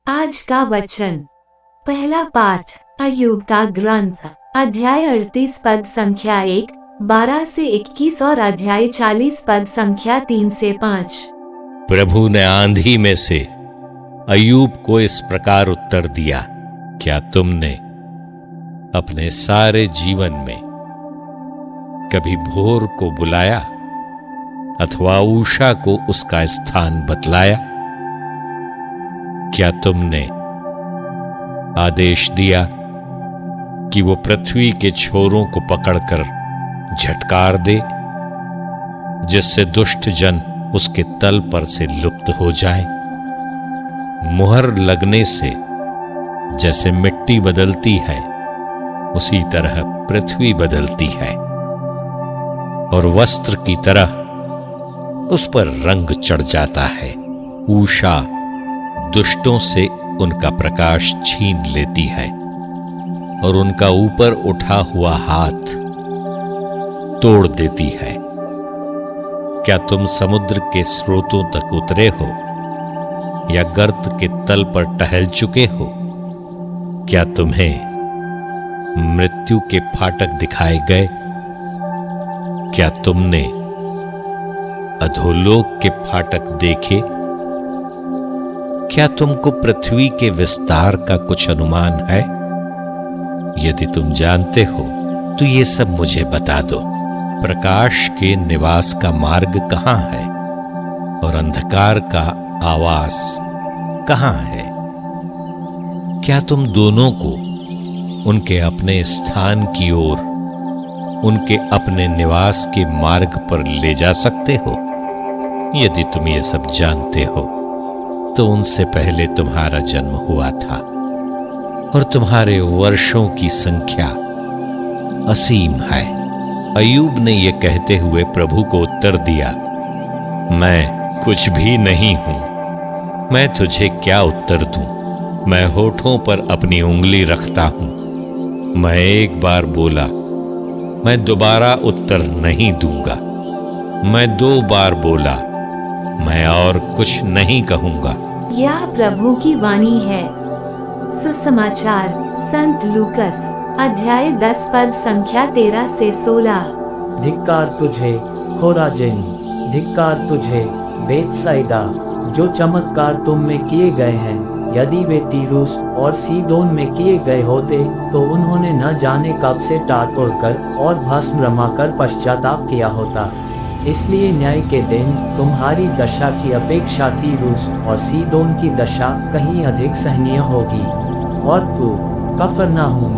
आज का वचन। पहला पाठ अय्यूब का ग्रंथ, अध्याय 38 पद संख्या 1, 12 से 21 और अध्याय 40 पद संख्या 3 से 5। प्रभु ने आंधी में से अय्यूब को इस प्रकार उत्तर दिया, क्या तुमने अपने सारे जीवन में कभी भोर को बुलाया अथवा उषा को उसका स्थान बतलाया? क्या तुमने आदेश दिया कि वो पृथ्वी के छोरों को पकड़कर झटकार दे, जिससे दुष्ट जन उसके तल पर से लुप्त हो जाएं? मुहर लगने से जैसे मिट्टी बदलती है, उसी तरह पृथ्वी बदलती है, और वस्त्र की तरह उस पर रंग चढ़ जाता है। उषा दुष्टों से उनका प्रकाश छीन लेती है और उनका ऊपर उठा हुआ हाथ तोड़ देती है। क्या तुम समुद्र के स्रोतों तक उतरे हो या गर्त के तल पर टहल चुके हो? क्या तुम्हें मृत्यु के फाटक दिखाए गए? क्या तुमने अधोलोक के फाटक देखे? क्या तुमको पृथ्वी के विस्तार का कुछ अनुमान है? यदि तुम जानते हो तो ये सब मुझे बता दो। प्रकाश के निवास का मार्ग कहां है और अंधकार का आवास कहां है? क्या तुम दोनों को उनके अपने स्थान की ओर, उनके अपने निवास के मार्ग पर ले जा सकते हो? यदि तुम ये सब जानते हो तो उनसे पहले तुम्हारा जन्म हुआ था और तुम्हारे वर्षों की संख्या असीम है। अय्यूब ने यह कहते हुए प्रभु को उत्तर दिया, मैं कुछ भी नहीं हूं, मैं तुझे क्या उत्तर दूं? मैं होठों पर अपनी उंगली रखता हूं। मैं एक बार बोला, मैं दोबारा उत्तर नहीं दूंगा। मैं 2 बार बोला, मैं और कुछ नहीं कहूंगा। यह प्रभु की वाणी है। सुसमाचार संत लूकस, अध्याय 10 पद संख्या 13 से 16। धिक्कार तुझे खोराजिन, धिक्कार तुझे बेतसाइदा, जो चमत्कार तुम में किए गए हैं। यदि वे तीरूस और सीदोन में किए गए होते तो उन्होंने न जाने कब से टाट उड़कर और भस्म रमाकर पश्चाताप किया होता। इसलिए न्याय के दिन तुम्हारी दशा की अपेक्षा तीरूस और सीदोन की दशा कहीं अधिक सहनीय होगी। और तू कफरनाहूम,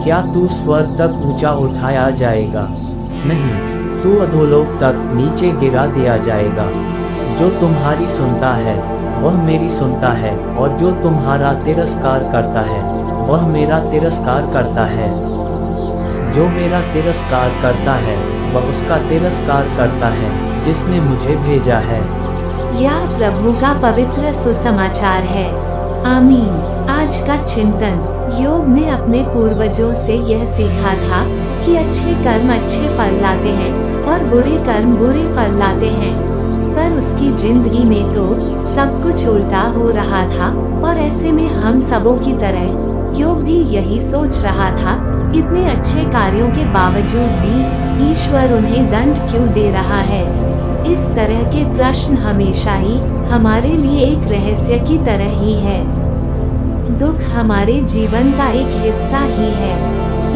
क्या तू स्वर्ग तक ऊंचा उठाया जाएगा? नहीं, तू अधोलोक तक नीचे गिरा दिया जाएगा। जो तुम्हारी सुनता है वह मेरी सुनता है, और जो तुम्हारा तिरस्कार करता है वह मेरा तिरस्कार करता है। जो मेरा तिरस्कार करता है वह उसका तिरस्कार करता है जिसने मुझे भेजा है। यह प्रभु का पवित्र सुसमाचार है। आमीन। आज का चिंतन। योग ने अपने पूर्वजों से यह सीखा था कि अच्छे कर्म अच्छे फल लाते हैं और बुरे कर्म बुरे फल लाते हैं, पर उसकी जिंदगी में तो सब कुछ उल्टा हो रहा था। और ऐसे में हम सबों की तरह योग भी यही सोच रहा था, इतने अच्छे कार्यों के बावजूद भी ईश्वर उन्हें दंड क्यों दे रहा है? इस तरह के प्रश्न हमेशा ही हमारे लिए एक रहस्य की तरह ही है। दुख हमारे जीवन का एक हिस्सा ही है।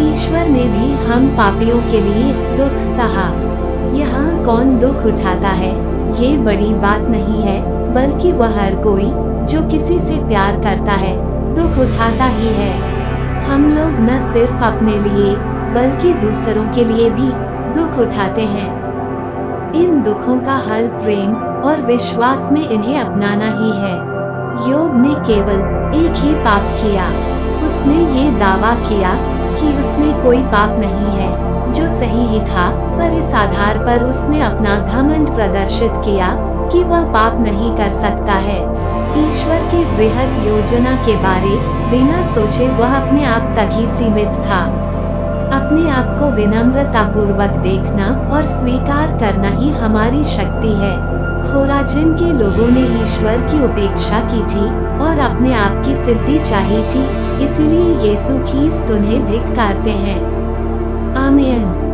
ईश्वर ने भी हम पापियों के लिए दुख सहा। यहाँ कौन दुख उठाता है ये बड़ी बात नहीं है, बल्कि वह हर कोई जो किसी से प्यार करता है दुख उठाता ही है। हम लोग न सिर्फ अपने लिए बल्कि दूसरों के लिए भी दुख उठाते हैं। इन दुखों का हल प्रेम और विश्वास में इन्हें अपनाना ही है। योग ने केवल एक ही पाप किया। उसने ये दावा किया कि उसने कोई पाप नहीं है, जो सही ही था, पर इस आधार पर उसने अपना घमंड प्रदर्शित किया कि वह पाप नहीं कर सकता है। ईश्वर की वृहद योजना के बारे बिना सोचे वह अपने आप तक ही सीमित था। अपने आप को विनम्रतापूर्वक देखना और स्वीकार करना ही हमारी शक्ति है। खोराजिन के लोगों ने ईश्वर की उपेक्षा की थी, और अपने आप की सिद्धि चाहिए थी, इसलिए यीशु ख्रीस्त उन्हें धिक्कारते हैं। आमीन।